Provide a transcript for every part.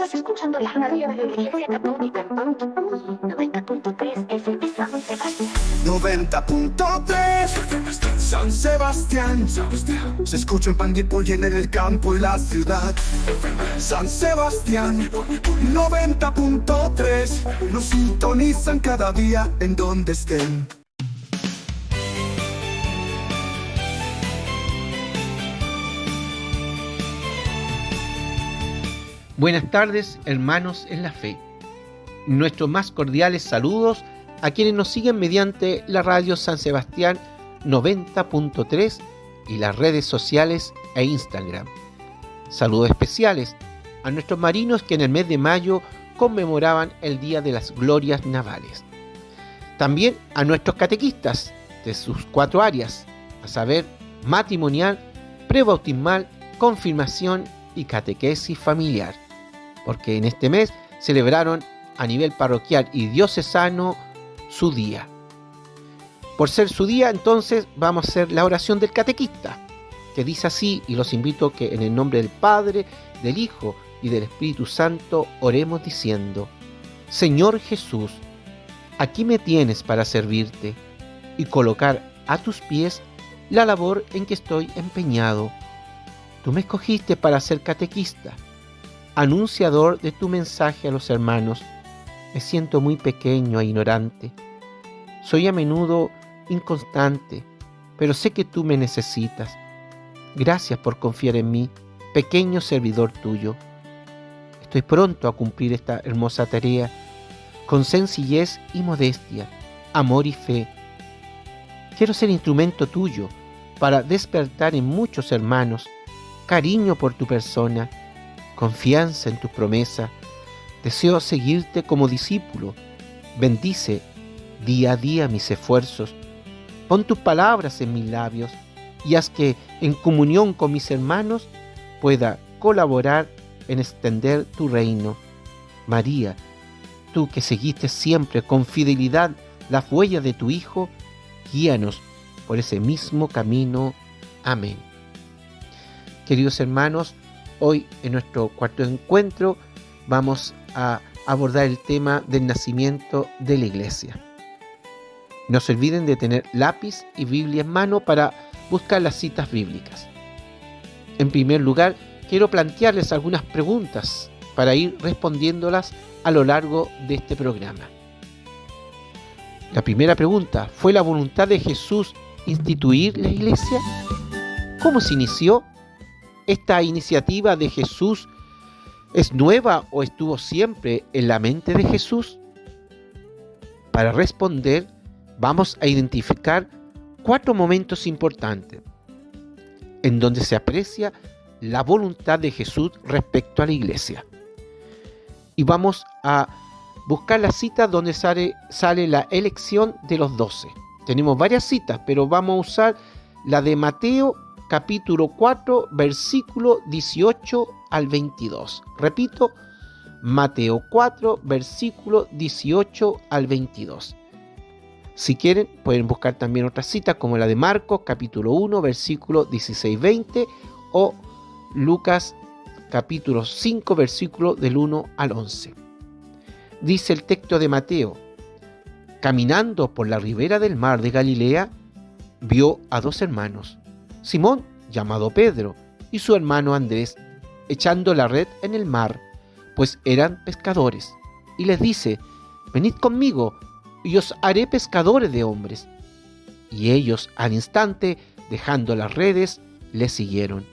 Estás escuchando la radio de la Iglesia Católica en Panto, 90.3 FM San Sebastián. 90.3 San Sebastián. Se escucha en Panguipulli, en el campo y la ciudad. San Sebastián 90.3. Nos sintonizan cada día en donde estén. Buenas tardes, hermanos en la fe. Nuestros más cordiales saludos a quienes nos siguen mediante la radio San Sebastián 90.3 y las redes sociales e Instagram. Saludos especiales a nuestros marinos que en el mes de mayo conmemoraban el Día de las Glorias Navales. También a nuestros catequistas de sus 4 áreas, a saber, matrimonial, prebautismal, confirmación y catequesis familiar, porque en este mes celebraron a nivel parroquial y diocesano su día. Por ser su día, entonces vamos a hacer la oración del catequista, que dice así, y los invito a que en el nombre del Padre, del Hijo y del Espíritu Santo oremos diciendo: Señor Jesús, aquí me tienes para servirte y colocar a tus pies la labor en que estoy empeñado. Tú me escogiste para ser catequista, anunciador de tu mensaje a los hermanos. Me siento muy pequeño e ignorante. Soy a menudo inconstante, pero sé que tú me necesitas. Gracias por confiar en mí, pequeño servidor tuyo. Estoy pronto a cumplir esta hermosa tarea, con sencillez y modestia, amor y fe. Quiero ser instrumento tuyo para despertar en muchos hermanos cariño por tu persona, confianza en tu promesa. Deseo seguirte como discípulo. Bendice día a día mis esfuerzos. Pon tus palabras en mis labios y haz que, en comunión con mis hermanos, pueda colaborar en extender tu reino. María, tú que seguiste siempre con fidelidad las huellas de tu Hijo, guíanos por ese mismo camino. Amén. Queridos hermanos, hoy en nuestro cuarto encuentro vamos a abordar el tema del nacimiento de la Iglesia. No se olviden de tener lápiz y Biblia en mano para buscar las citas bíblicas. En primer lugar, quiero plantearles algunas preguntas para ir respondiéndolas a lo largo de este programa. La primera pregunta: ¿fue la voluntad de Jesús instituir la Iglesia? ¿Cómo se inició? ¿Esta iniciativa de Jesús es nueva o estuvo siempre en la mente de Jesús? Para responder, vamos a identificar 4 momentos importantes en donde se aprecia la voluntad de Jesús respecto a la Iglesia. Y vamos a buscar la cita donde sale la elección de los 12. Tenemos varias citas, pero vamos a usar la de Mateo capítulo 4, versículo 18 al 22. Repito, Mateo 4, versículo 18 al 22. Si quieren, pueden buscar también otras citas como la de Marcos capítulo 1, versículo 16-20 o Lucas capítulo 5, versículo del 1 al 11. Dice el texto de Mateo: caminando por la ribera del mar de Galilea, vio a 2 hermanos, Simón, llamado Pedro, y su hermano Andrés, echando la red en el mar, pues eran pescadores. Y les dice: venid conmigo, y os haré pescadores de hombres. Y ellos, al instante, dejando las redes, le siguieron.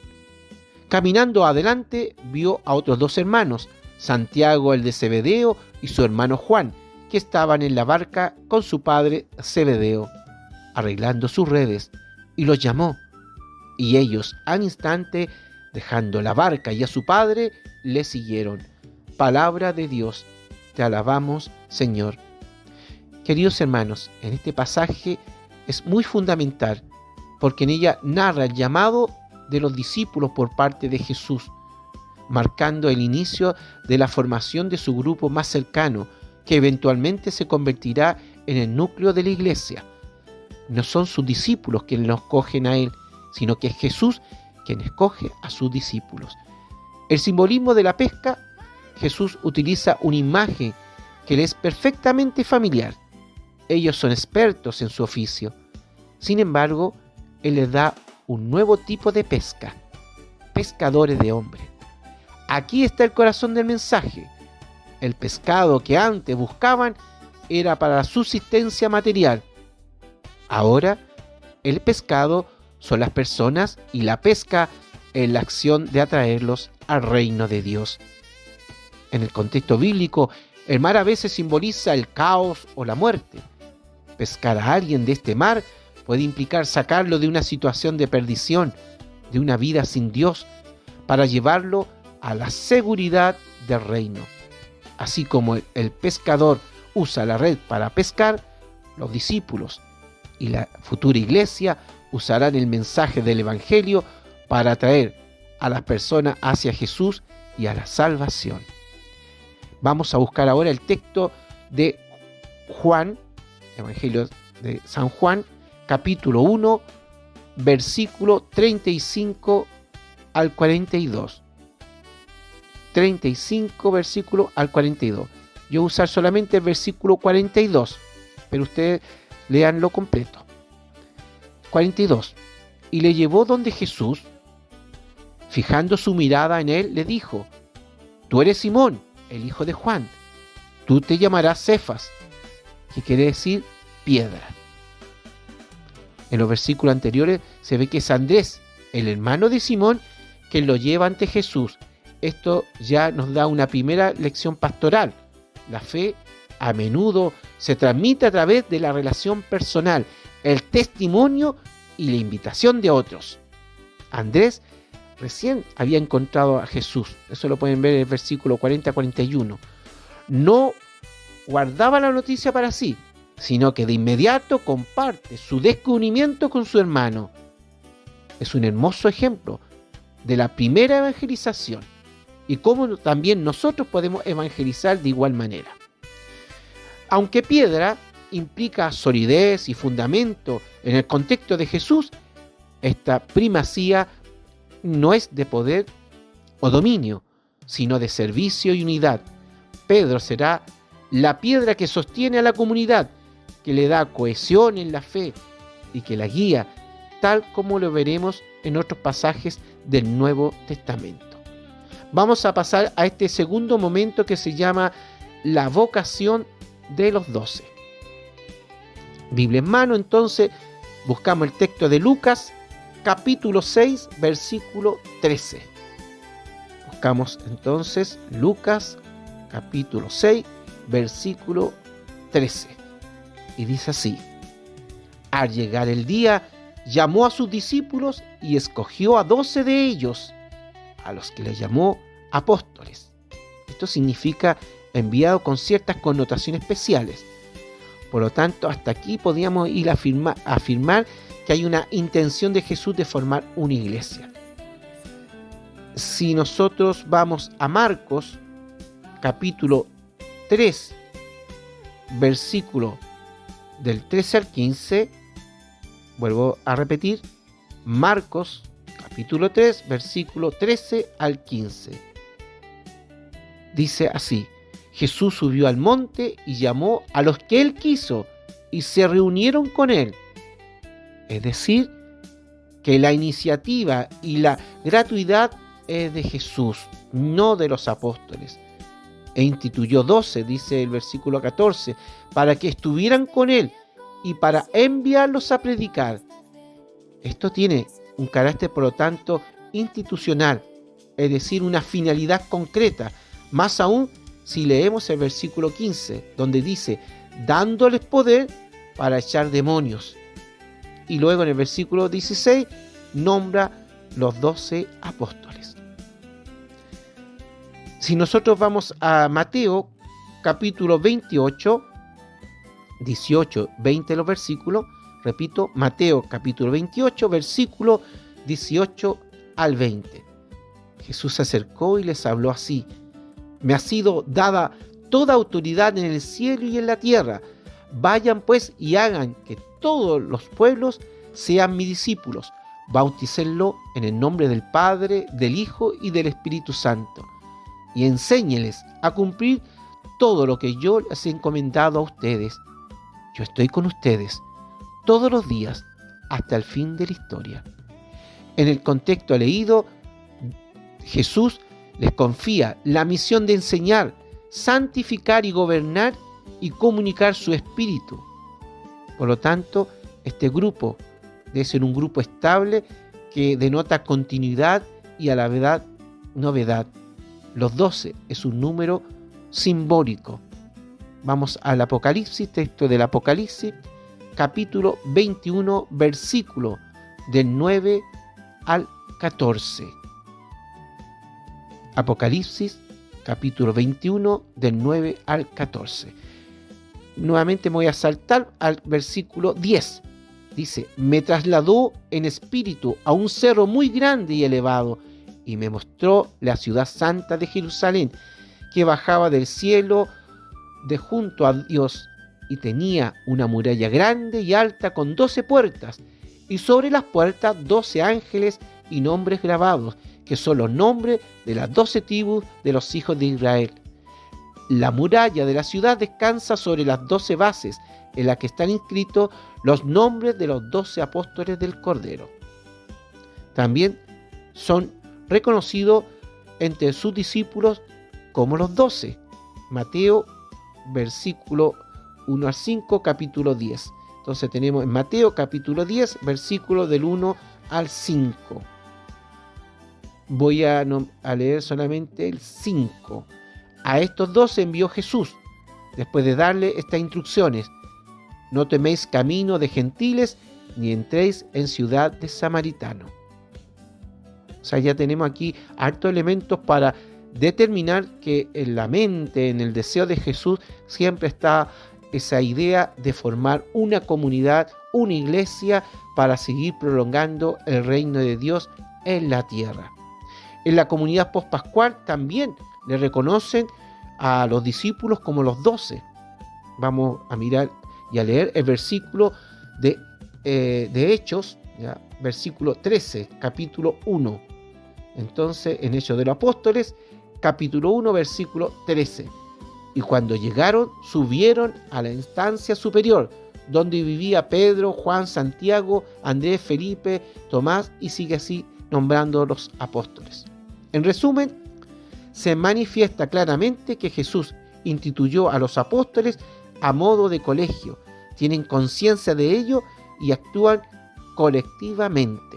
Caminando adelante, vio a otros 2 hermanos, Santiago el de Zebedeo y su hermano Juan, que estaban en la barca con su padre Zebedeo, arreglando sus redes, y los llamó. Y ellos, al instante, dejando la barca y a su padre, le siguieron. Palabra de Dios, te alabamos, Señor. Queridos hermanos, en este pasaje es muy fundamental, porque en ella narra el llamado de los discípulos por parte de Jesús, marcando el inicio de la formación de su grupo más cercano, que eventualmente se convertirá en el núcleo de la Iglesia. No son sus discípulos quienes lo escogen a él, sino que es Jesús quien escoge a sus discípulos. El simbolismo de la pesca Jesús utiliza una imagen que le es perfectamente familiar. Ellos son expertos en su oficio. Sin embargo, Él les da un nuevo tipo de pesca: pescadores de hombres. Aquí está el corazón del mensaje. El pescado que antes buscaban era para la subsistencia material. Ahora, el pescado son las personas y la pesca es la acción de atraerlos al reino de Dios. En el contexto bíblico, el mar a veces simboliza el caos o la muerte. Pescar a alguien de este mar puede implicar sacarlo de una situación de perdición, de una vida sin Dios, para llevarlo a la seguridad del reino. Así como el pescador usa la red para pescar, los discípulos y la futura iglesia usarán el mensaje del Evangelio para atraer a las personas hacia Jesús y a la salvación. Vamos a buscar ahora el texto de Juan, Evangelio de San Juan, capítulo 1, versículo 35 al 42. 35 versículo al 42. Yo voy a usar solamente el versículo 42, pero ustedes leanlo completo. 42. Y le llevó donde Jesús, fijando su mirada en él, le dijo: Tú eres Simón, el hijo de Juan. Tú te llamarás Cefas, que quiere decir piedra. En los versículos anteriores se ve que es Andrés, el hermano de Simón, quien lo lleva ante Jesús. Esto ya nos da una primera lección pastoral. La fe a menudo se transmite a través de la relación personal, el testimonio y la invitación de otros. Andrés recién había encontrado a Jesús. Eso lo pueden ver en el versículo 40-41. No guardaba la noticia para sí, sino que de inmediato comparte su descubrimiento con su hermano. Es un hermoso ejemplo de la primera evangelización y cómo también nosotros podemos evangelizar de igual manera. Aunque piedra implica solidez y fundamento en el contexto de Jesús, esta primacía no es de poder o dominio, sino de servicio y unidad. Pedro será la piedra que sostiene a la comunidad, que le da cohesión en la fe y que la guía, tal como lo veremos en otros pasajes del Nuevo Testamento. Vamos a pasar a este segundo momento que se llama la vocación de los 12. Biblia en mano, entonces, buscamos el texto de Lucas, capítulo 6, versículo 13. Buscamos entonces Lucas, capítulo 6, versículo 13. Y dice así: Al llegar el día, llamó a sus discípulos y escogió a 12 de ellos, a los que le llamó apóstoles. Esto significa enviado con ciertas connotaciones especiales. Por lo tanto, hasta aquí podríamos ir a afirmar que hay una intención de Jesús de formar una iglesia. Si nosotros vamos a Marcos, capítulo 3, versículo del 13 al 15, vuelvo a repetir, Marcos, capítulo 3, versículo 13 al 15. Dice así: Jesús subió al monte y llamó a los que él quiso y se reunieron con él. Es decir, que la iniciativa y la gratuidad es de Jesús, no de los apóstoles. E instituyó 12, dice el versículo 14, para que estuvieran con él y para enviarlos a predicar. Esto tiene un carácter, por lo tanto, institucional, es decir, una finalidad concreta. Más aún si leemos el versículo 15, donde dice, dándoles poder para echar demonios. Y luego en el versículo 16 nombra los 12 apóstoles. Si nosotros vamos a Mateo, capítulo 28, 18, 20 los versículos, repito, Mateo capítulo 28, versículo 18 al 20. Jesús se acercó y les habló así: Me ha sido dada toda autoridad en el cielo y en la tierra. Vayan pues y hagan que todos los pueblos sean mis discípulos. Bautícenlo en el nombre del Padre, del Hijo y del Espíritu Santo. y enséñeles a cumplir todo lo que yo les he encomendado a ustedes. Yo estoy con ustedes todos los días hasta el fin de la historia. En el contexto leído, Jesús les confía la misión de enseñar, santificar y gobernar y comunicar su espíritu. Por lo tanto, este grupo debe ser un grupo estable que denota continuidad y a la verdad novedad. Los 12 es un número simbólico. Vamos al Apocalipsis, texto del Apocalipsis, capítulo 21, versículo del 9 al 14. Apocalipsis, capítulo 21, del 9 al 14. Nuevamente me voy a saltar al versículo 10. Dice: me trasladó en espíritu a un cerro muy grande y elevado, y me mostró la ciudad santa de Jerusalén, que bajaba del cielo de junto a Dios, y tenía una muralla grande y alta con 12 puertas, y sobre las puertas 12 ángeles y nombres grabados, que son los nombres de las 12 tribus de los hijos de Israel. La muralla de la ciudad descansa sobre las 12 bases, en las que están inscritos los nombres de los 12 apóstoles del Cordero. También son reconocidos entre sus discípulos como los 12. Mateo, versículo 1 al 5, capítulo 10. Entonces tenemos en Mateo, capítulo 10, versículo del 1 al 5. Voy a leer solamente el 5. A estos 12 envió Jesús, después de darle estas instrucciones: no teméis camino de gentiles, ni entréis en ciudad de samaritanos. O sea, ya tenemos aquí hartos elementos para determinar que en la mente, en el deseo de Jesús, siempre está esa idea de formar una comunidad, una iglesia, para seguir prolongando el reino de Dios en la tierra. En la comunidad pospascual también le reconocen a los discípulos como los 12. Vamos a mirar y a leer el versículo de Hechos, ¿ya? Versículo 13, capítulo 1. Entonces, en Hechos de los Apóstoles, capítulo 1, versículo 13. Y cuando llegaron, subieron a la instancia superior, donde vivía Pedro, Juan, Santiago, Andrés, Felipe, Tomás, y sigue así nombrando los apóstoles. En resumen, se manifiesta claramente que Jesús instituyó a los apóstoles a modo de colegio, tienen conciencia de ello y actúan colectivamente.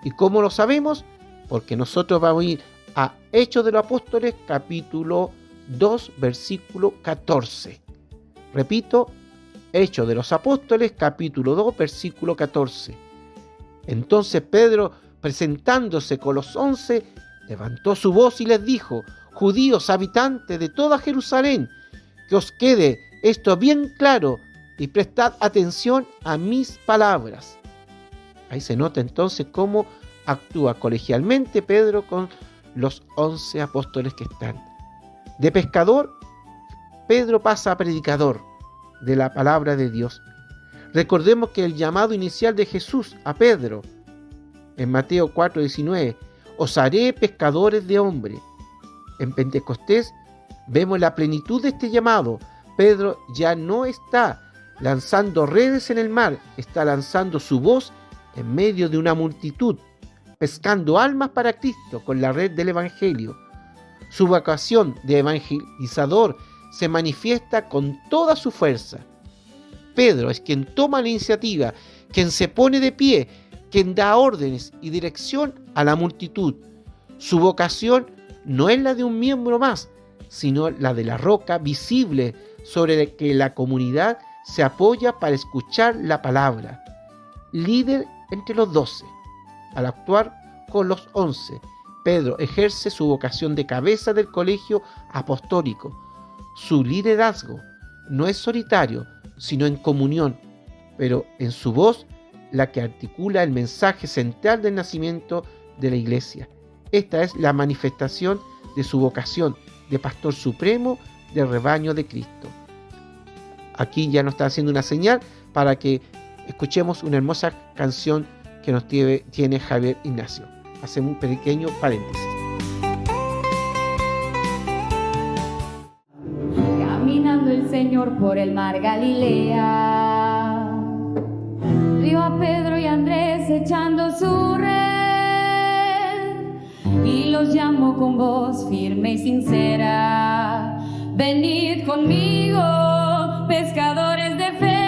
¿Y cómo lo sabemos? Porque nosotros vamos a ir a Hechos de los Apóstoles, capítulo 2, versículo 14. Repito, Hechos de los Apóstoles, capítulo 2, versículo 14. Entonces Pedro, presentándose con los 11, levantó su voz y les dijo: judíos, habitantes de toda Jerusalén, que os quede esto bien claro y prestad atención a mis palabras. Ahí se nota entonces cómo actúa colegialmente Pedro con los 11 apóstoles que están. De pescador, Pedro pasa a predicador de la palabra de Dios. Recordemos que el llamado inicial de Jesús a Pedro, en Mateo 4:19, os haré pescadores de hombres. En Pentecostés vemos la plenitud de este llamado. Pedro ya no está lanzando redes en el mar, está lanzando su voz en medio de una multitud, pescando almas para Cristo con la red del Evangelio. Su vocación de evangelizador se manifiesta con toda su fuerza. Pedro es quien toma la iniciativa, quien se pone de pie, quien da órdenes y dirección a la multitud. Su vocación no es la de un miembro más, sino la de la roca visible sobre la que la comunidad se apoya para escuchar la palabra. Líder entre los 12. Al actuar con los 11, Pedro ejerce su vocación de cabeza del colegio apostólico. Su liderazgo no es solitario, sino en comunión, pero en su voz la que articula el mensaje central del nacimiento de la iglesia. Esta es la manifestación de su vocación de pastor supremo del rebaño de Cristo. Aquí ya nos está haciendo una señal para que escuchemos una hermosa canción que nos tiene Javier Ignacio. Hacemos un pequeño paréntesis. el Señor por el mar Galilea. Vio a Pedro y Andrés echando su red y los llamó con voz firme y sincera: venid conmigo, pescadores de fe.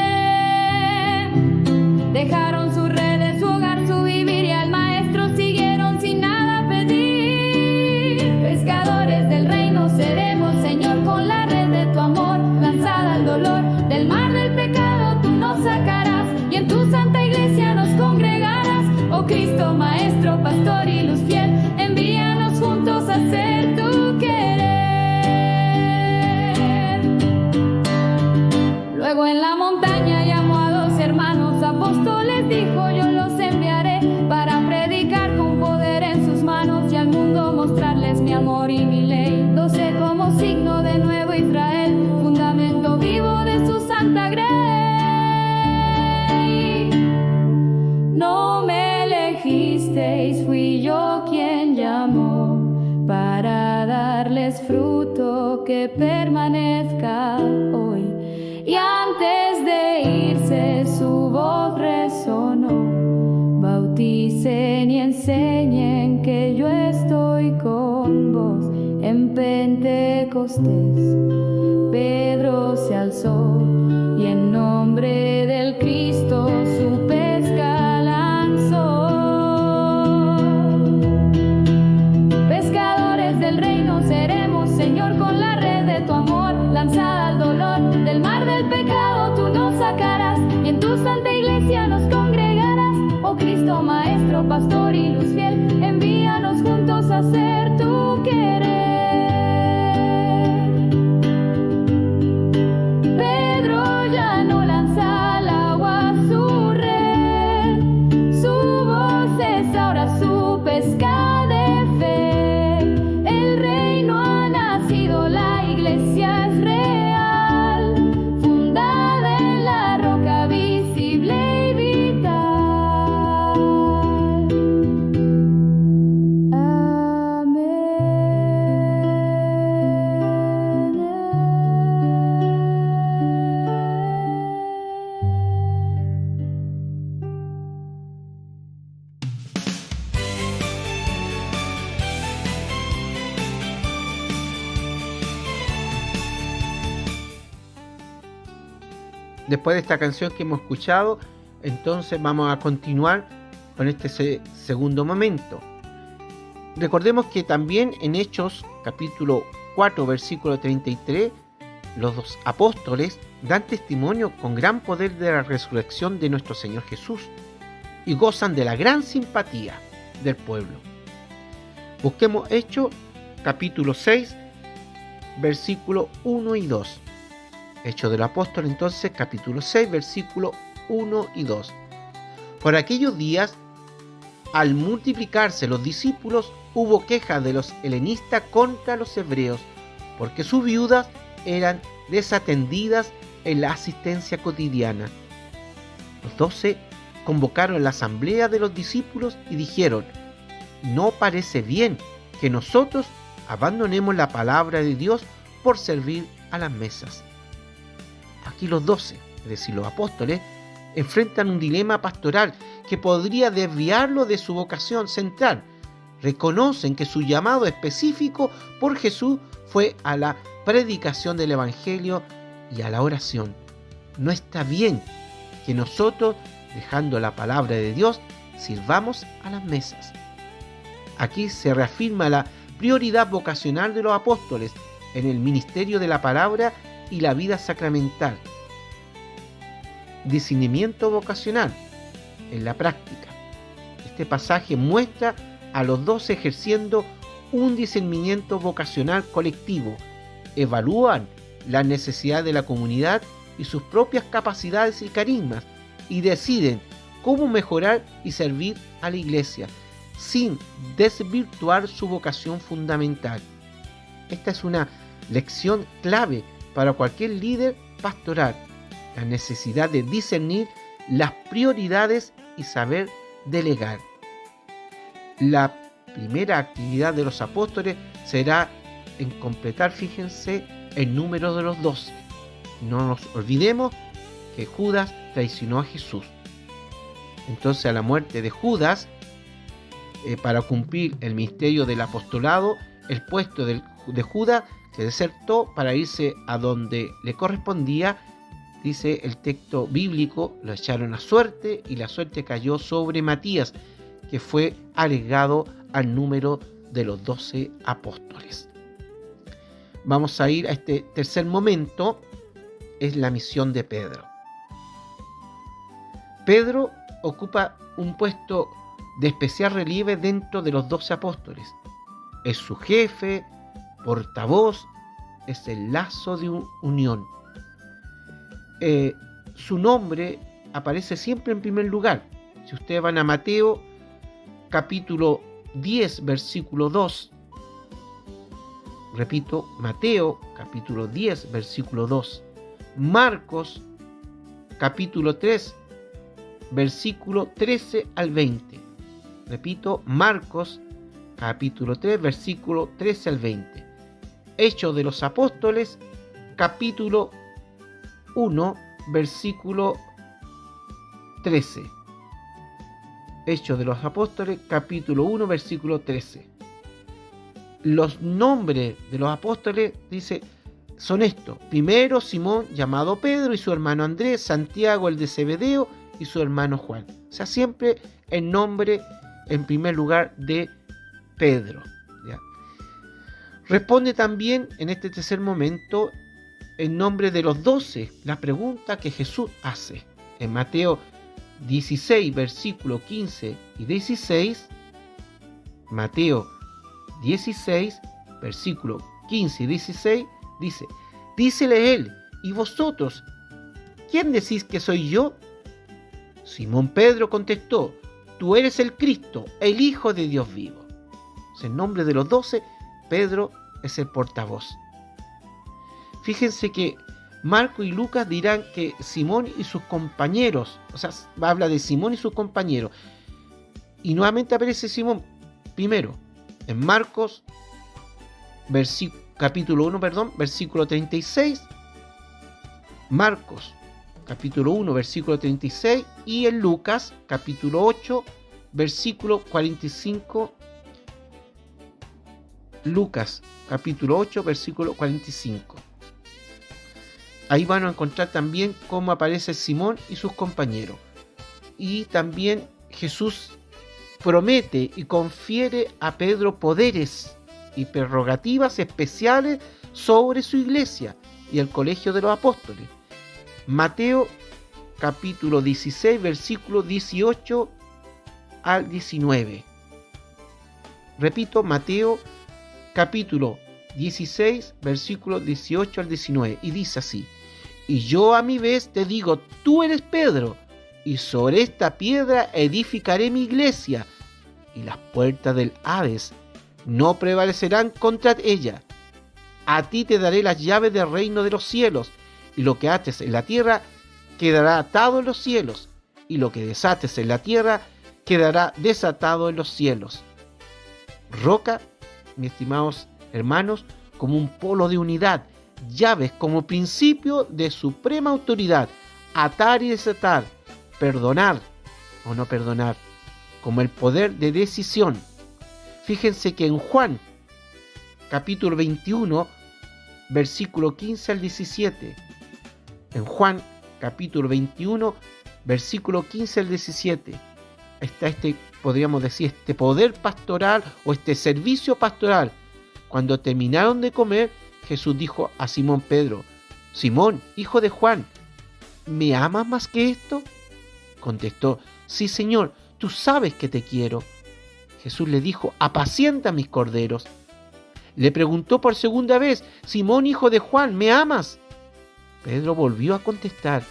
Dejaron su red, su hogar, su vivir y al maestro siguieron sin nada pedir. Pescadores del reino seremos, Señor, con la red de tu amor lanzada al dolor. Del mar del pecado tú nos sacarás y en tu santa iglesia nos congregarás. Oh Cristo, maestro, pastor y luz fiel, envíanos juntos a hacer tu querer. Luego en la montaña llamó a 2 hermanos apóstoles, dijo: yo los enviaré para predicar con poder en sus manos y al mundo mostrarles mi amor y mi ley. 12 como signo de nuevo Israel, fundamento vivo de su santa grey. No me elegisteis, fui yo quien llamó para darles fruto que permanezca hoy. Y antes de irse su voz resonó: bauticen y enseñen que yo estoy con vos. En Pentecostés Pedro se alzó y en nombre del Cristo su pesca lanzó. Pescadores del reino seremos, Señor, con la red de tu amor lanzada al dolor. Del mar del pecado tú nos sacarás y en tu santa iglesia nos congregarás. Oh Cristo, maestro, pastor y luz fiel, envíanos juntos a hacer tu querer. Pedro ya no lanza al agua su red, su voz es ahora su pesca de fe. El reino ha nacido, la iglesia es real, fundada en la roca visible y vital. Después de esta canción que hemos escuchado, entonces vamos a continuar con este segundo momento. Recordemos que también en Hechos capítulo 4 versículo 33, los 2 apóstoles dan testimonio con gran poder de la resurrección de nuestro Señor Jesús y gozan de la gran simpatía del pueblo. Busquemos Hechos capítulo 6 versículo 1 y 2. Hechos del Apóstol, entonces, capítulo 6, versículo 1 y 2. Por aquellos días, al multiplicarse los discípulos, hubo quejas de los helenistas contra los hebreos, porque sus viudas eran desatendidas en la asistencia cotidiana. Los 12 convocaron la asamblea de los discípulos y dijeron: no parece bien que nosotros abandonemos la palabra de Dios por servir a las mesas. Aquí los 12, es decir, los apóstoles, enfrentan un dilema pastoral que podría desviarlo de su vocación central. Reconocen que su llamado específico por Jesús fue a la predicación del Evangelio y a la oración. No está bien que nosotros, dejando la palabra de Dios, sirvamos a las mesas. Aquí se reafirma la prioridad vocacional de los apóstoles en el ministerio de la palabra y la vida sacramental. Discernimiento vocacional en la práctica. Este pasaje muestra a los 12 ejerciendo un discernimiento vocacional colectivo. Evalúan las necesidades de la comunidad y sus propias capacidades y carismas y deciden cómo mejorar y servir a la iglesia sin desvirtuar su vocación fundamental. Esta es una lección clave para cualquier líder pastoral, la necesidad de discernir las prioridades y saber delegar. La primera actividad de los apóstoles será en completar, fíjense, el número de los 12. No nos olvidemos que Judas traicionó a Jesús. Entonces, a la muerte de Judas, para cumplir el misterio del apostolado, el puesto de Judas se desertó para irse a donde le correspondía. Dice el texto bíblico, lo echaron a suerte y la suerte cayó sobre Matías, que fue agregado al número de los 12 apóstoles. Vamos a ir a este tercer momento, es la misión de Pedro. Pedro ocupa un puesto de especial relieve dentro de los 12 apóstoles. Es su jefe, portavoz, es el lazo de unión. Su nombre aparece siempre en primer lugar. Si ustedes van a Mateo, capítulo 10, versículo 2, repito, Mateo, capítulo 10, versículo 2, Marcos, capítulo 3, versículo 13 al 20. Repito, Marcos, capítulo 3, versículo 13 al 20. Hechos de los Apóstoles, capítulo 1, versículo 13. Hechos de los Apóstoles, capítulo 1, versículo 13. Los nombres de los apóstoles, dice, son estos. Primero, Simón, llamado Pedro, y su hermano Andrés, Santiago, el de Zebedeo, y su hermano Juan. O sea, siempre el nombre en primer lugar de Pedro. ¿Ya? Responde también en este tercer momento en nombre de los 12, la pregunta que Jesús hace. En Mateo 16, versículo 15 y 16, Mateo 16, versículo 15 y 16, dice, dícele él, ¿y vosotros, quién decís que soy yo? Simón Pedro contestó, tú eres el Cristo, el Hijo de Dios vivo. En nombre de los 12, Pedro es el portavoz. Fíjense que Marco y Lucas dirán que Simón y sus compañeros, o sea, habla de Simón y sus compañeros. Y nuevamente aparece Simón primero en Marcos, capítulo 1, versículo 36. Marcos, capítulo 1, versículo 36. Y en Lucas, capítulo 8, versículo 45. Lucas, capítulo 8, versículo 45. Ahí van a encontrar también cómo aparece Simón y sus compañeros. Y también Jesús promete y confiere a Pedro poderes y prerrogativas especiales sobre su iglesia y el colegio de los apóstoles. Mateo capítulo 16, versículos 18 al 19. Repito, Mateo capítulo 16, versículos 18 al 19. Y dice así, y yo a mi vez te digo, tú eres Pedro, y sobre esta piedra edificaré mi iglesia, y las puertas del Hades no prevalecerán contra ella. A ti te daré las llaves del reino de los cielos, y lo que ates en la tierra quedará atado en los cielos, y lo que desates en la tierra quedará desatado en los cielos. Roca, mis estimados hermanos, como un polo de unidad, llaves como principio de suprema autoridad, atar y desatar, perdonar o no perdonar, como el poder de decisión. Fíjense que en Juan, capítulo 21, versículo 15 al 17, en Juan, capítulo 21, versículo 15 al 17, está podríamos decir, este poder pastoral o este servicio pastoral. Cuando terminaron de comer, Jesús dijo a Simón Pedro, Simón, hijo de Juan, ¿me amas más que esto? Contestó, sí, Señor, tú sabes que te quiero. Jesús le dijo, apacienta mis corderos. Le preguntó por segunda vez, Simón, hijo de Juan, ¿me amas? Pedro volvió a contestar,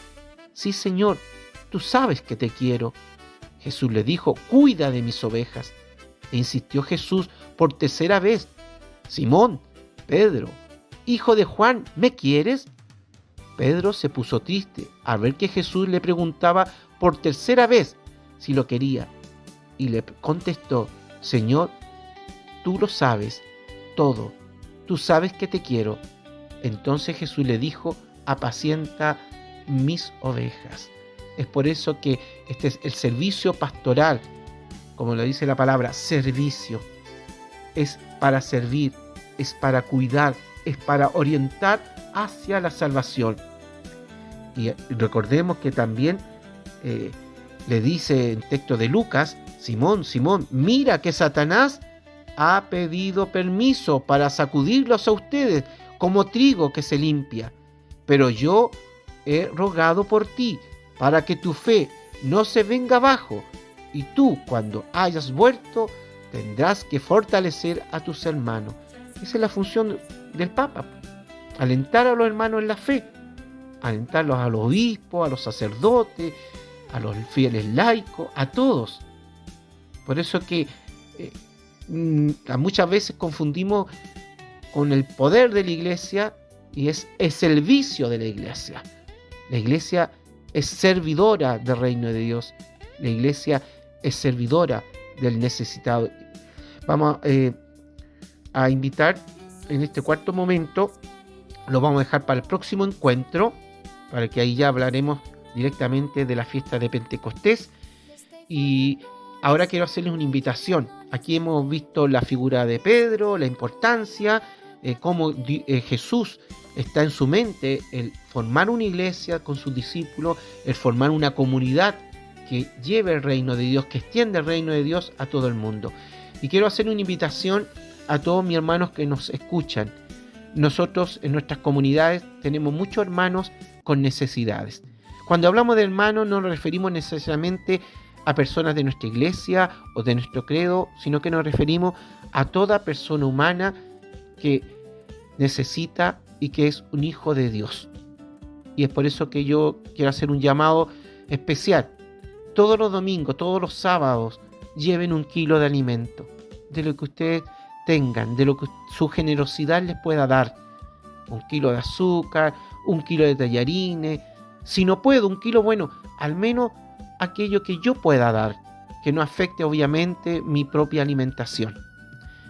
sí, Señor, tú sabes que te quiero. Jesús le dijo, cuida de mis ovejas. E insistió Jesús por tercera vez, Simón, Pedro, hijo de Juan, ¿me quieres? Pedro se puso triste al ver que Jesús le preguntaba por tercera vez si lo quería, y le contestó, Señor, tú lo sabes todo, tú sabes que te quiero. Entonces Jesús le dijo, apacienta mis ovejas. Es por eso que este es el servicio pastoral, como lo dice la palabra, servicio. Es para servir, es para cuidar, es para orientar hacia la salvación. Y recordemos que también le dice en texto de Lucas, Simón, Simón, mira que Satanás ha pedido permiso para sacudirlos a ustedes como trigo que se limpia. Pero yo he rogado por ti para que tu fe no se venga abajo, y tú, cuando hayas vuelto, tendrás que fortalecer a tus hermanos. Esa es la función del Papa, alentar a los hermanos en la fe, alentarlos a los obispos, a los sacerdotes, a los fieles laicos, a todos. Por eso que muchas veces confundimos con el poder de la iglesia, y es el servicio de la iglesia. La iglesia es servidora del reino de Dios. La iglesia es servidora del necesitado. Vamos a invitar en este cuarto momento, lo vamos a dejar para el próximo encuentro, para que ahí ya hablaremos directamente de la fiesta de Pentecostés. Y ahora quiero hacerles una invitación. Aquí hemos visto la figura de Pedro, la importancia, cómo Jesús está en su mente el formar una iglesia con sus discípulos, el formar una comunidad que lleve el reino de Dios, que extienda el reino de Dios a todo el mundo. Y quiero hacer una invitación a todos mis hermanos que nos escuchan. Nosotros en nuestras comunidades tenemos muchos hermanos con necesidades. Cuando hablamos de hermanos no nos referimos necesariamente a personas de nuestra iglesia o de nuestro credo, sino que nos referimos a toda persona humana que necesita y que es un hijo de Dios. Y es por eso que yo quiero hacer un llamado especial. Todos los domingos, todos los sábados, lleven 1 kilo de alimento, de lo que ustedes tengan, de lo que su generosidad les pueda dar. 1 kilo de azúcar, 1 kilo de tallarines. Si no puedo 1 kilo, bueno, al menos aquello que yo pueda dar, que no afecte obviamente mi propia alimentación.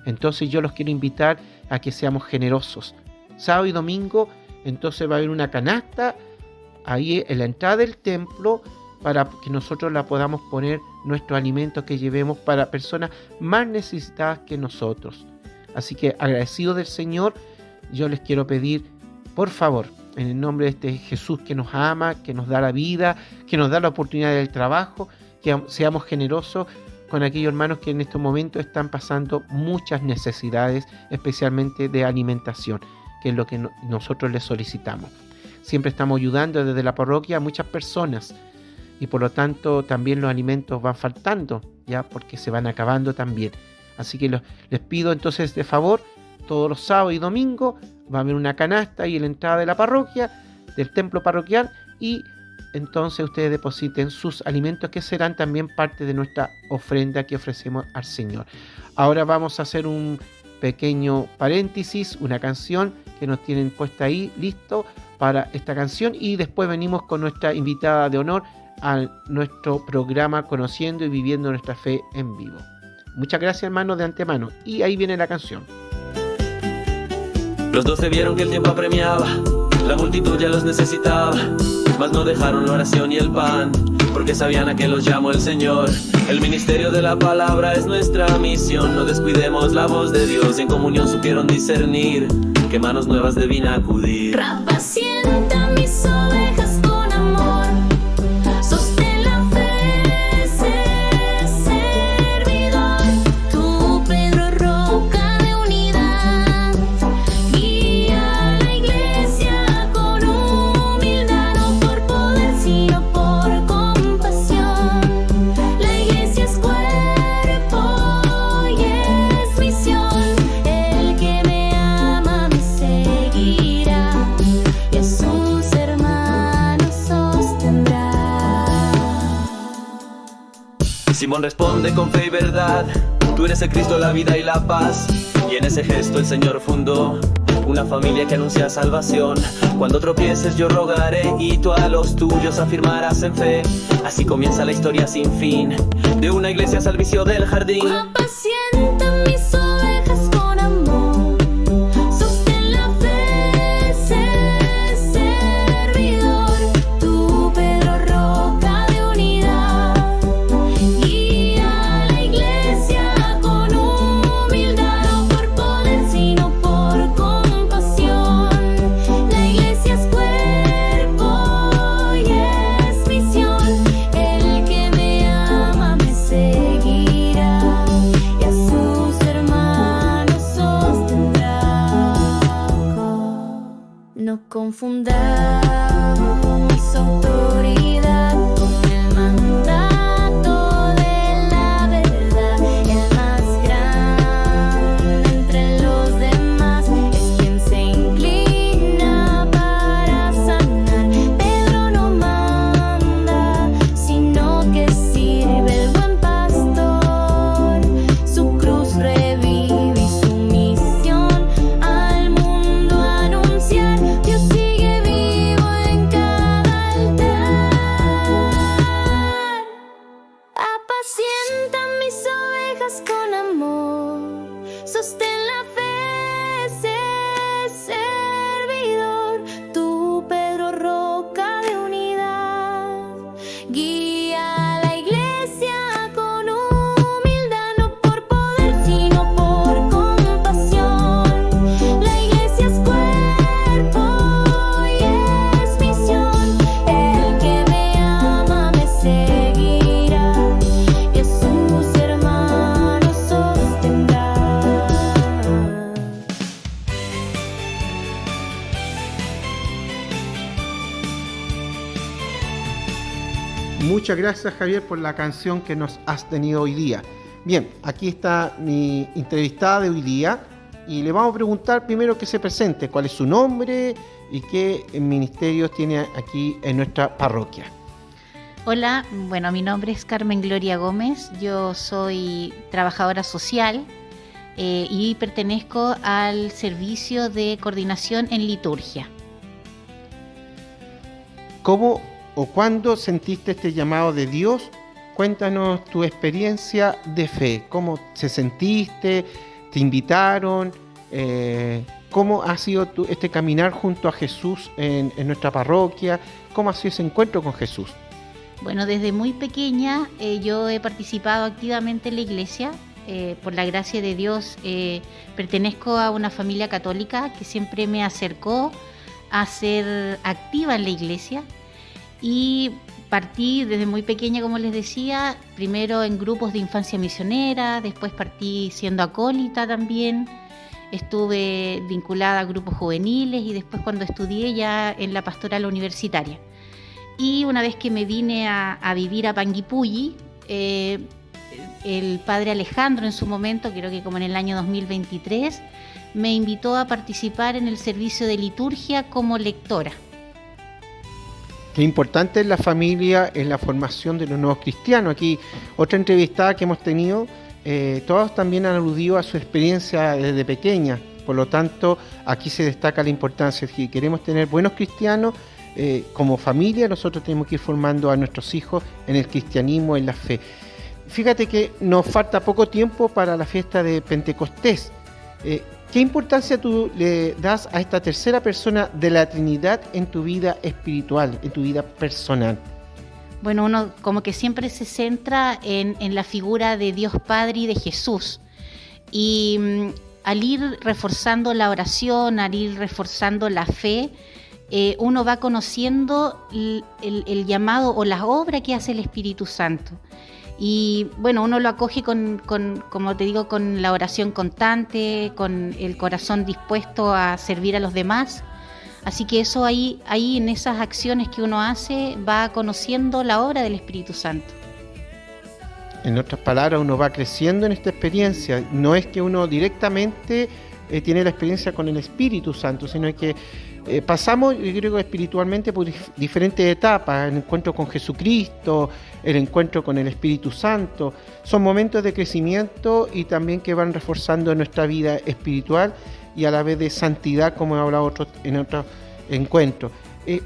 Entonces yo los quiero invitar a que seamos generosos. Sábado y domingo, entonces va a haber una canasta ahí en la entrada del templo para que nosotros la podamos poner, nuestros alimentos que llevemos para personas más necesitadas que nosotros. Así que agradecido del Señor, yo les quiero pedir, por favor, en el nombre de este Jesús que nos ama, que nos da la vida, que nos da la oportunidad del trabajo, que seamos generosos con aquellos hermanos que en estos momentos están pasando muchas necesidades, especialmente de alimentación, que es lo que nosotros les solicitamos. Siempre estamos ayudando desde la parroquia a muchas personas y por lo tanto también los alimentos van faltando, ya porque se van acabando también. Así que les pido entonces de favor, todos los sábados y domingos va a haber una canasta ahí en la entrada de la parroquia, del templo parroquial, y entonces ustedes depositen sus alimentos que serán también parte de nuestra ofrenda que ofrecemos al Señor. Ahora vamos a hacer un pequeño paréntesis, una canción que nos tienen puesta ahí, listo para esta canción, y después venimos con nuestra invitada de honor a nuestro programa Conociendo y Viviendo Nuestra Fe en Vivo. Muchas gracias, hermanos, de antemano, y ahí viene la canción. Los 12 vieron que el tiempo apremiaba, la multitud ya los necesitaba, mas no dejaron la oración y el pan, porque sabían a qué los llamó el Señor. El ministerio de la palabra es nuestra misión, no descuidemos la voz de Dios, y en comunión supieron discernir qué manos nuevas debían acudir. Apacienta mis ovejas con amor, sostén la fe, sé servidor. Tú, Pedro, roca de unidad, guía a la iglesia con humildad, no por poder sino por compasión. La iglesia es cuerpo y es misión, el que me ama me seguirá y a sus hermanos sostendrá. Simón responde con fe y verdad, tú eres el Cristo, la vida y la paz, y en ese gesto el Señor fundó una familia que anuncia salvación. Cuando tropieces yo rogaré y tú a los tuyos afirmarás en fe. Así comienza la historia sin fin de una iglesia al servicio del jardín. Apacienta mis ovejas con amor, sostén la fe, sé No confundamos autoridad con el mandato de la verdad. El más grande entre los demás es quien se inclina para sanar. Pedro no manda, sino que sirve el buen pastor. Su cruz revive y su misión al mundo anunciar. Dios sigue vivo en cada altar. Apacienta mis ovejas con amor, sostén la fe, sé servidor. Tú, Pedro, roca de unidad, guía a la iglesia con humildad, no por poder, sino por compasión. La iglesia es cuerpo y es misión. El que me ama me seguirá, y a sus hermanos sostendrá. Muchas gracias, Javier, por la canción que nos has tenido hoy día. Bien, aquí está mi entrevistada de hoy día y le vamos a preguntar primero que se presente, cuál es su nombre y qué ministerios tiene aquí en nuestra parroquia. Hola, bueno, mi nombre es Carmen Gloria Gómez, yo soy trabajadora social y pertenezco al servicio de coordinación en liturgia. ¿Cómo o cuándo sentiste este llamado de Dios? Cuéntanos tu experiencia de fe. ¿Cómo se sentiste? ¿Te invitaron? ¿Cómo ha sido este caminar junto a Jesús en nuestra parroquia? ¿Cómo ha sido ese encuentro con Jesús? Bueno, desde muy pequeña yo he participado activamente en la iglesia. Por la gracia de Dios pertenezco a una familia católica que siempre me acercó a ser activa en la iglesia. Y partí desde muy pequeña, como les decía, primero en grupos de infancia misionera, después partí siendo acólita también, estuve vinculada a grupos juveniles y después cuando estudié ya en la pastoral universitaria. Y una vez que me vine a vivir a Panguipulli, el padre Alejandro en su momento, creo que como en el año 2023, me invitó a participar en el servicio de liturgia como lectora. Qué importante es la familia en la formación de los nuevos cristianos. Aquí otra entrevistada que hemos tenido, todos también han aludido a su experiencia desde pequeña. Por lo tanto, aquí se destaca la importancia. Si queremos tener buenos cristianos, como familia nosotros tenemos que ir formando a nuestros hijos en el cristianismo, en la fe. Fíjate que nos falta poco tiempo para la fiesta de Pentecostés. ¿Qué importancia tú le das a esta tercera persona de la Trinidad en tu vida espiritual, en tu vida personal? Bueno, uno como que siempre se centra en la figura de Dios Padre y de Jesús. Y al ir reforzando la oración, al ir reforzando la fe, uno va conociendo el llamado o la obra que hace el Espíritu Santo. Y bueno, uno lo acoge como te digo, con la oración constante, con el corazón dispuesto a servir a los demás. Así que eso ahí en esas acciones que uno hace va conociendo la obra del Espíritu Santo. En otras palabras, uno va creciendo en esta experiencia. No es que uno directamente tiene la experiencia con el Espíritu Santo, sino que pasamos, yo creo, espiritualmente por diferentes etapas, el encuentro con Jesucristo, el encuentro con el Espíritu Santo. Son momentos de crecimiento y también que van reforzando nuestra vida espiritual y a la vez de santidad, como he hablado en otros encuentros.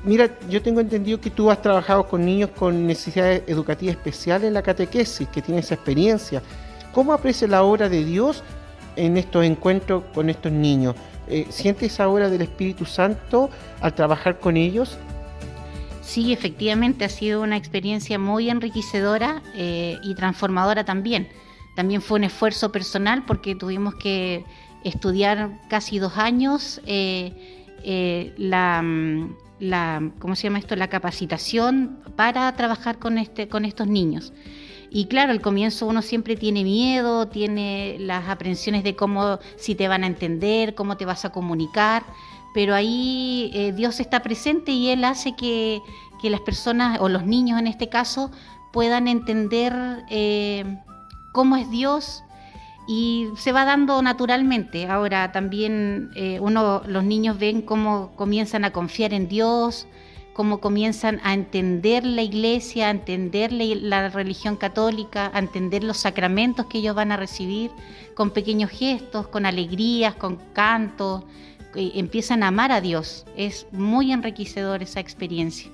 Mira, yo tengo entendido que tú has trabajado con niños con necesidades educativas especiales en la catequesis, que tienes esa experiencia. ¿Cómo aprecias la obra de Dios en estos encuentros con estos niños? ¿Sientes esa obra del Espíritu Santo al trabajar con ellos? Sí, efectivamente ha sido una experiencia muy enriquecedora y transformadora también. También fue un esfuerzo personal porque tuvimos que estudiar casi 2 años la capacitación para trabajar con estos niños. Y claro, al comienzo uno siempre tiene miedo, tiene las aprensiones de cómo, si te van a entender, cómo te vas a comunicar, pero ahí Dios está presente y Él hace que las personas, o los niños en este caso, puedan entender cómo es Dios, y se va dando naturalmente. Ahora también los niños ven cómo comienzan a confiar en Dios, cómo comienzan a entender la iglesia, a entender la religión católica, a entender los sacramentos que ellos van a recibir, con pequeños gestos, con alegrías, con cantos, empiezan a amar a Dios. Es muy enriquecedor esa experiencia.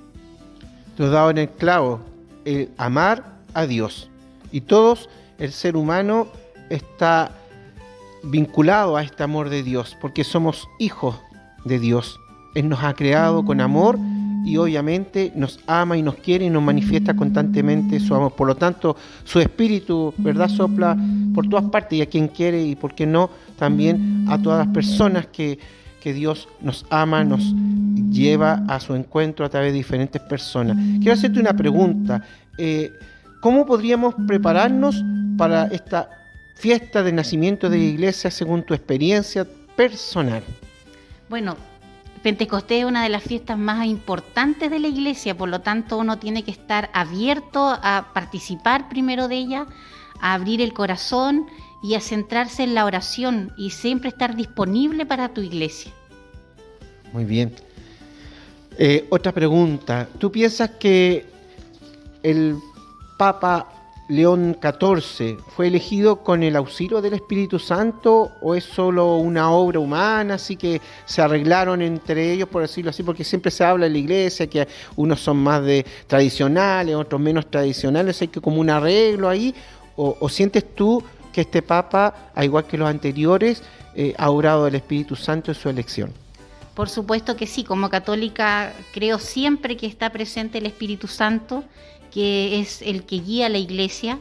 Tú has dado en el clavo, el amar a Dios. Y todos, el ser humano está vinculado a este amor de Dios, porque somos hijos de Dios. Él nos ha creado con amor y obviamente nos ama y nos quiere y nos manifiesta constantemente su amor. Por lo tanto, su espíritu, ¿verdad?, sopla por todas partes, y a quien quiere, y por qué no, también a todas las personas que Dios nos ama, nos lleva a su encuentro a través de diferentes personas. Quiero hacerte una pregunta. ¿Cómo podríamos prepararnos para esta fiesta de nacimiento de la iglesia según tu experiencia personal? Bueno, Pentecostés es una de las fiestas más importantes de la iglesia, por lo tanto uno tiene que estar abierto a participar primero de ella, a abrir el corazón y a centrarse en la oración y siempre estar disponible para tu iglesia. Muy bien. Otra pregunta. ¿Tú piensas que el Papa León XIV fue elegido con el auxilio del Espíritu Santo, o es solo una obra humana, así que se arreglaron entre ellos, por decirlo así? Porque siempre se habla en la iglesia que unos son más de tradicionales, otros menos tradicionales, hay que como un arreglo ahí, o sientes tú que este Papa, al igual que los anteriores, ha obrado del Espíritu Santo en su elección? Por supuesto que sí, como católica creo siempre que está presente el Espíritu Santo, que es el que guía a la iglesia.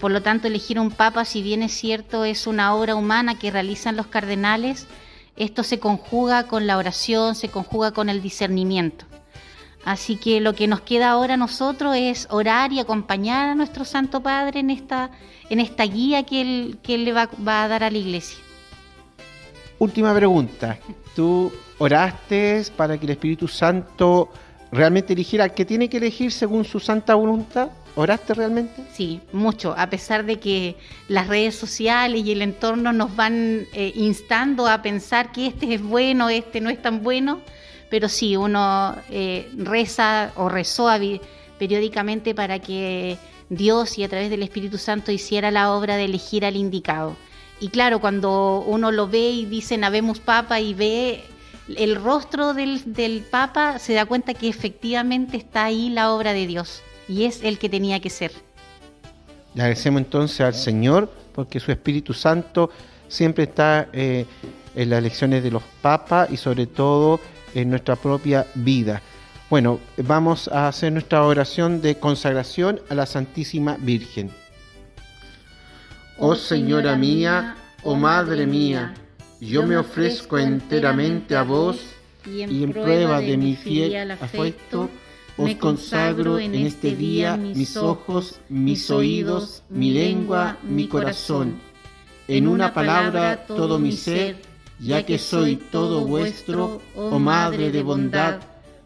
Por lo tanto, elegir un papa, si bien es cierto, es una obra humana que realizan los cardenales, esto se conjuga con la oración, se conjuga con el discernimiento. Así que lo que nos queda ahora a nosotros es orar y acompañar a nuestro Santo Padre en esta guía que él le va a dar a la iglesia. Última pregunta. ¿Tú oraste para que el Espíritu Santo realmente eligiera al que tiene que elegir según su santa voluntad? ¿Oraste realmente? Sí, mucho, a pesar de que las redes sociales y el entorno nos van instando a pensar que este es bueno, este no es tan bueno, pero sí, uno reza o rezó periódicamente para que Dios y a través del Espíritu Santo hiciera la obra de elegir al indicado. Y claro, cuando uno lo ve y dicen habemos Papa y ve el rostro del Papa, se da cuenta que efectivamente está ahí la obra de Dios y es el que tenía que ser. Le agradecemos entonces al Señor porque su Espíritu Santo siempre está en las elecciones de los papas y sobre todo en nuestra propia vida. Bueno, vamos a hacer nuestra oración de consagración a la Santísima Virgen. Oh Señora mía, oh Madre mía, yo me ofrezco enteramente a vos y en prueba de mi fiel afecto, os consagro en este día mis ojos, mis oídos, mi lengua, mi corazón, en una palabra todo mi ser, ya que soy todo vuestro, oh Madre de bondad,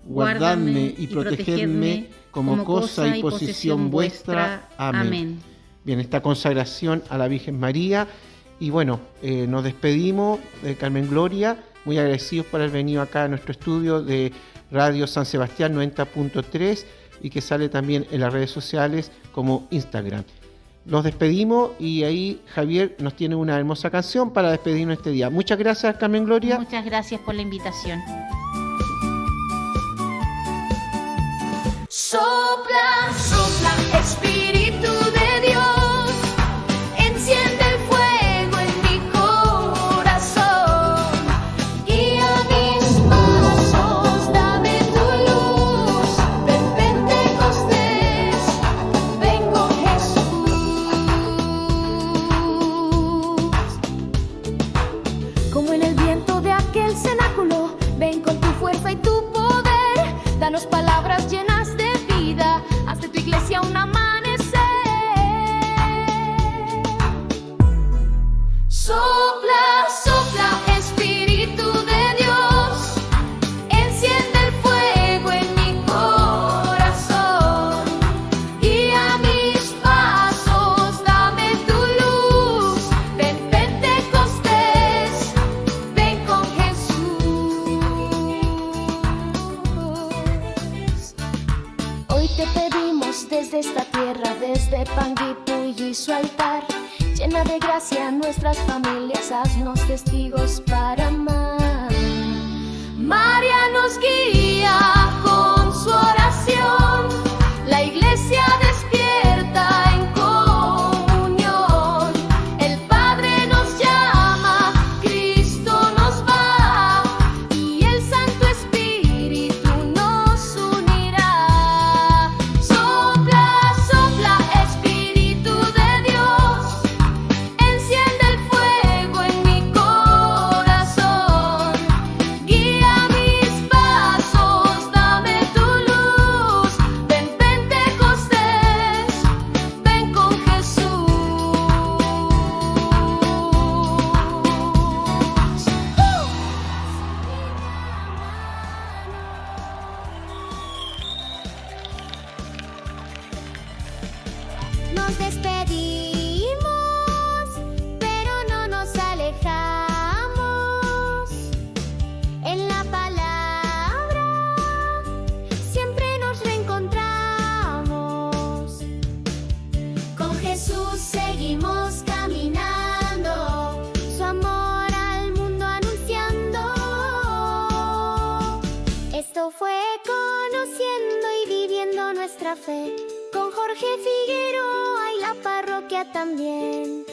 guardadme y protegedme como cosa y posesión vuestra. Amén. Bien, esta consagración a la Virgen María. Y bueno, nos despedimos de Carmen Gloria, muy agradecidos por haber venido acá a nuestro estudio de Radio San Sebastián 90.3 y que sale también en las redes sociales como Instagram. Los despedimos y ahí Javier nos tiene una hermosa canción para despedirnos este día. Muchas gracias, Carmen Gloria. Muchas gracias por la invitación. Sopla, sopla, Espíritu de Dios, enciende el fuego en mi corazón, guía mis pasos, dame tu luz, ven Pentecostés, ven con Jesús. Como en el viento de aquel cenáculo, ven con tu fuerza y tu poder, danos palabras llenas de vida, haz de tu iglesia un amanecer. luz desde esta tierra, desde Panguipulli y su altar. Llena de gracia nuestras familias, haznos testigos para amar. María nos guía con su oración, la iglesia despierta en comunión. El Padre nos llama, Cristo nos va, y el Santo Espíritu nos unirá. Sopla, sopla, Espíritu de Dios, enciende el fuego en mi corazón. Guía mis pasos, dame tu luz. Ven Pentecostés, ven con Jesús. Nos despedimos, pero no nos alejamos. En la palabra siempre nos reencontramos. Con Jesús seguimos caminando, su amor al mundo anunciando. Esto fue conociendo y viviendo nuestra fe con Jorge Figueroa y la parroquia también.